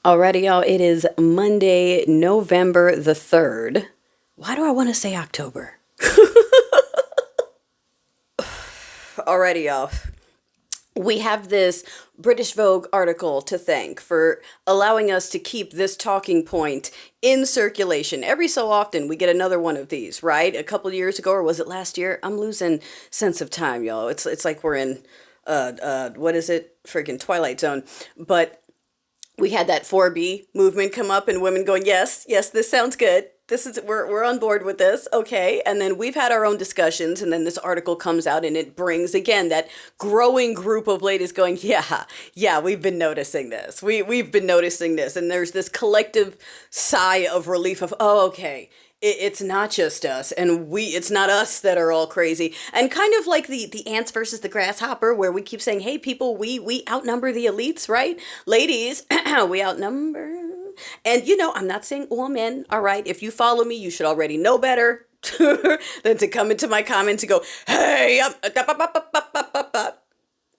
Alrighty, y'all. It is Monday, November the 3rd. Why do I want to say October? Alrighty, y'all. We have this British Vogue article to thank for allowing us to keep this talking point in circulation. Every so often, we get another one of these, right? A couple years ago, or was it last year? I'm losing sense of time, y'all. It's like we're in, what is it? Freaking Twilight Zone. But we had that 4B movement come up and women going, yes, yes, this sounds good. This is we're on board with this. Okay. And then we've had our own discussions, and then this article comes out and it brings again that growing group of ladies going, yeah, we've been noticing this. We've been noticing this. And there's this collective sigh of relief of, oh, okay. It's not just us, and it's not us that are all crazy. And kind of like the ants versus the grasshopper, where we keep saying, hey, people, we outnumber the elites, right? Ladies, we outnumber. And, I'm not saying all men, all right? If you follow me, you should already know better than to come into my comments and go, hey,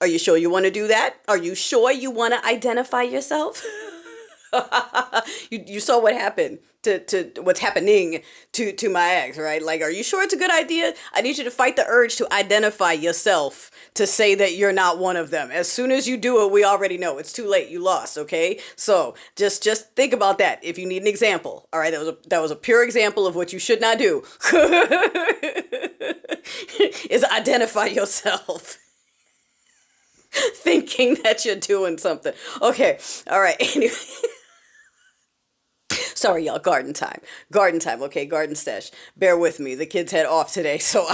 are you sure you want to do that? Are you sure you want to identify yourself? you saw what happened to what's happening to my ex, right? Like, are you sure it's a good idea? I need you to fight the urge to identify yourself, to say that you're not one of them. As soon as you do it, we already know it's too late. You lost, okay? So just think about that. If you need an example, all right, that was a pure example of what you should not do. Is identify yourself. Thinking that you're doing something. Okay, all right. Anyway. Sorry, y'all. Garden time. Garden time. Okay, garden stash. Bear with me. The kids head off today, so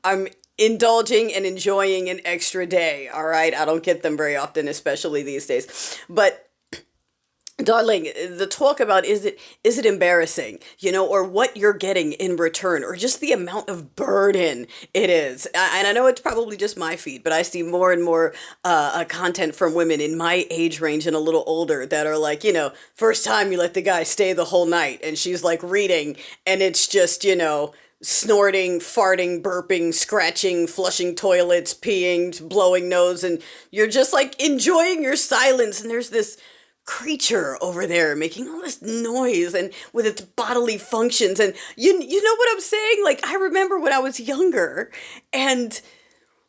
I'm indulging and enjoying an extra day. All right, I don't get them very often, especially these days. But darling, the talk about is it embarrassing, or what you're getting in return, or just the amount of burden it is. And I know it's probably just my feed, but I see more and more content from women in my age range and a little older that are like, first time you let the guy stay the whole night, and she's like reading, and it's just, snorting, farting, burping, scratching, flushing toilets, peeing, blowing nose, and you're just like enjoying your silence, and there's this creature over there making all this noise and with its bodily functions. And you know what I'm saying? Like, I remember when I was younger, and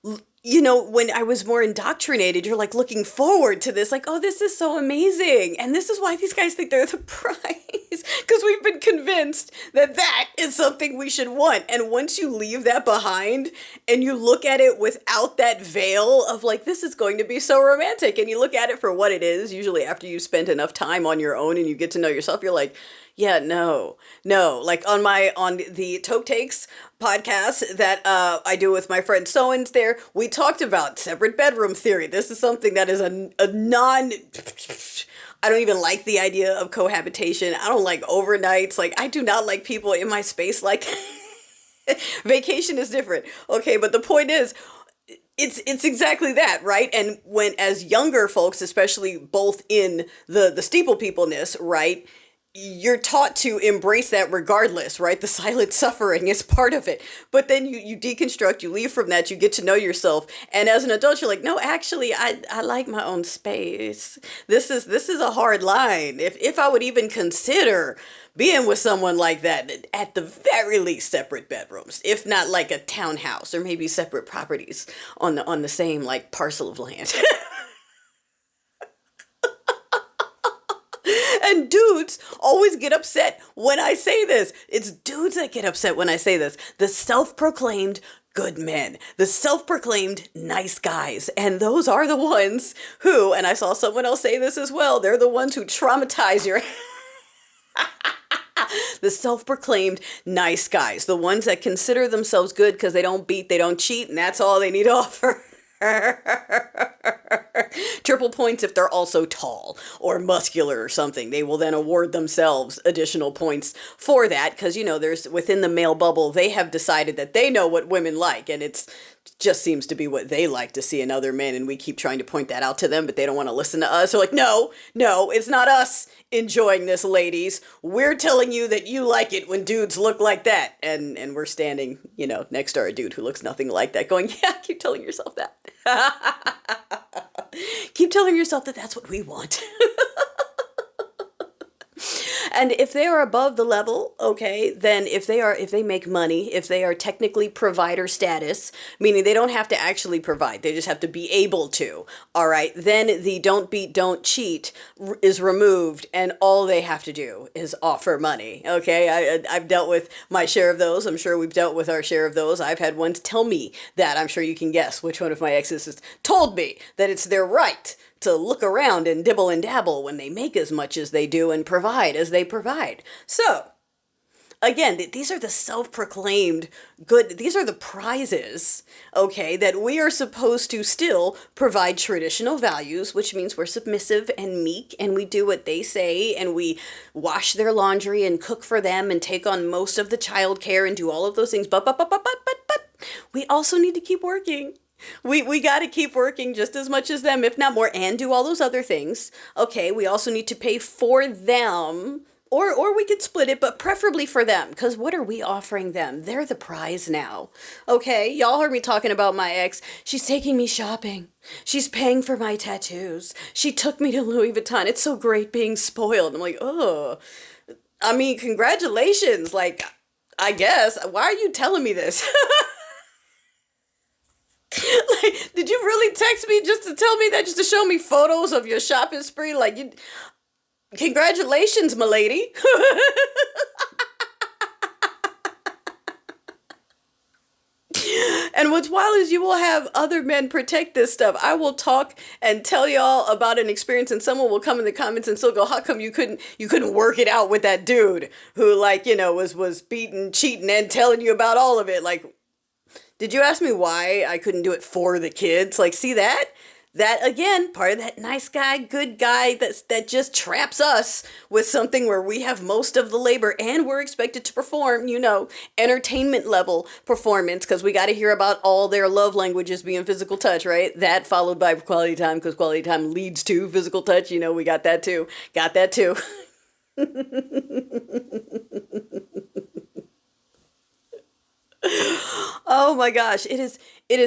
when I was more indoctrinated, you're like looking forward to this, like, oh, this is so amazing. And this is why these guys think they're the prize, because we've been convinced that that is something we should want. And once you leave that behind and you look at it without that veil of like, this is going to be so romantic, and you look at it for what it is, usually after you spent enough time on your own and you get to know yourself, you're like, yeah, no. Like on the Toke Takes podcast that I do with my friend Soens there, we talked about separate bedroom theory. This is something that is a non... I don't even like the idea of cohabitation. I don't like overnights. Like, I do not like people in my space. Like, vacation is different. Okay, but the point is, it's exactly that, right? And when, as younger folks, especially both in the steeple peopleness, right, you're taught to embrace that regardless, right? The silent suffering is part of it. But then you deconstruct, you leave from that, you get to know yourself. And as an adult, you're like, no, actually, I like my own space. This is a hard line. If I would even consider being with someone like that, at the very least, separate bedrooms, if not like a townhouse, or maybe separate properties on the same like parcel of land. And dudes always get upset when I say this. It's dudes that get upset when I say this. The self-proclaimed good men, the self-proclaimed nice guys. And those are the ones who, and I saw someone else say this as well, they're the ones who traumatize your... The self-proclaimed nice guys, the ones that consider themselves good because they don't beat, they don't cheat, and that's all they need to offer. Triple points if they're also tall or muscular or something. They will then award themselves additional points for that because, there's within the male bubble, they have decided that they know what women like, and it's just seems to be what they like to see in other men, and we keep trying to point that out to them, but they don't want to listen to us. They're like, no, it's not us enjoying this, ladies. We're telling you that you like it when dudes look like that, and we're standing, next to a dude who looks nothing like that, going, yeah, keep telling yourself that. Keep telling yourself that that's what we want. And if they are above the level, okay, then if they make money, if they are technically provider status, meaning they don't have to actually provide, they just have to be able to, all right, then the don't beat, don't cheat is removed, and all they have to do is offer money, okay? I've dealt with my share of those. I'm sure we've dealt with our share of those. I've had ones tell me that. I'm sure you can guess which one of my exes has told me that it's their right to look around and dibble and dabble when they make as much as they do and provide as they provide. So, again, these are the self-proclaimed good, these are the prizes, okay, that we are supposed to still provide traditional values, which means we're submissive and meek and we do what they say and we wash their laundry and cook for them and take on most of the child care and do all of those things. But we also need to keep working. We got to keep working just as much as them, if not more, and do all those other things. Okay, we also need to pay for them, or we could split it, but preferably for them, because what are we offering them? They're the prize now. Okay, y'all heard me talking about my ex. She's taking me shopping. She's paying for my tattoos. She took me to Louis Vuitton. It's so great being spoiled. I'm like, oh, I mean, congratulations. Like, I guess. Why are you telling me this? Like, did you really text me just to tell me that, just to show me photos of your shopping spree? Like, you, congratulations, my lady. And what's wild is you will have other men protect this stuff. I will talk and tell y'all about an experience, and someone will come in the comments and still go, "How come you couldn't work it out with that dude who, like, you know, was beating, cheating, and telling you about all of it?" Like, did you ask me why I couldn't do it for the kids? Like, see that? That, again, part of that nice guy, good guy that just traps us with something where we have most of the labor and we're expected to perform, you know, entertainment level performance, because we got to hear about all their love languages being physical touch, right? That followed by quality time, because quality time leads to physical touch. You know, we got that too. Got that too. Oh my gosh, it is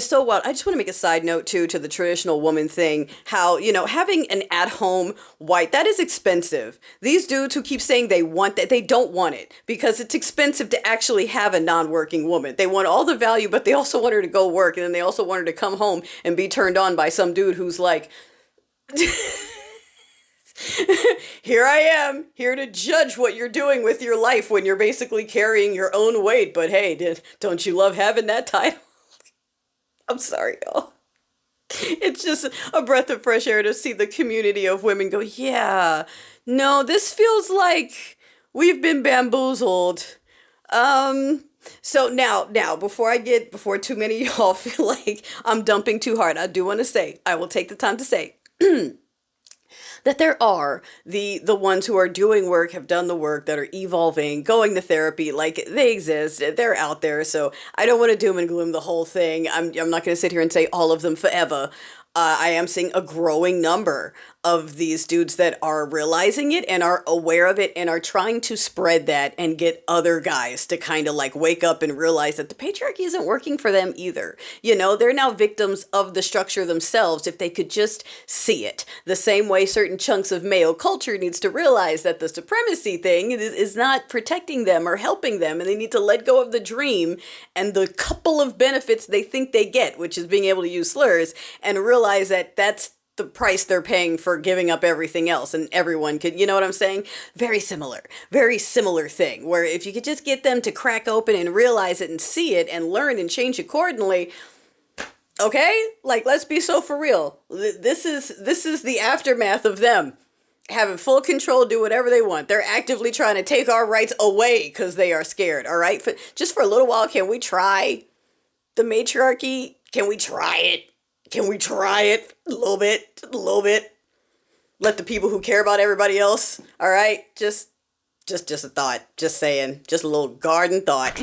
so wild. I just want to make a side note too to the traditional woman thing. How, you know, having an at-home white, that is expensive. These dudes who keep saying they want that, they don't want it because it's expensive to actually have a non-working woman. They want all the value, but they also want her to go work, and then they also want her to come home and be turned on by some dude who's like, here I am, here to judge what you're doing with your life when you're basically carrying your own weight. But hey, don't you love having that title? I'm sorry, y'all. It's just a breath of fresh air to see the community of women go, yeah, no, this feels like we've been bamboozled. So now, before too many of y'all feel like I'm dumping too hard, I do want to say, I will take the time to say, that there are the ones who are doing work, have done the work, that are evolving, going to therapy, like they exist, they're out there. So I don't want to doom and gloom the whole thing. I'm not going to sit here and say all of them forever. I am seeing a growing number of these dudes that are realizing it and are aware of it and are trying to spread that and get other guys to kind of like wake up and realize that the patriarchy isn't working for them either. You know, they're now victims of the structure themselves if they could just see it. The same way certain chunks of male culture needs to realize that the supremacy thing is not protecting them or helping them, and they need to let go of the dream and the couple of benefits they think they get, which is being able to use slurs, and realize that that's the price they're paying for giving up everything else, and everyone could, you know what I'm saying? Very similar thing, where if you could just get them to crack open and realize it and see it and learn and change accordingly, okay? Like, let's be so for real. This is the aftermath of them having full control, do whatever they want. They're actively trying to take our rights away because they are scared, all right? Just for a little while, can we try the matriarchy? Can we try it? Can we try it a little bit? A little bit. Let the people who care about everybody else, all right? Just a thought. Just saying. Just a little garden thought.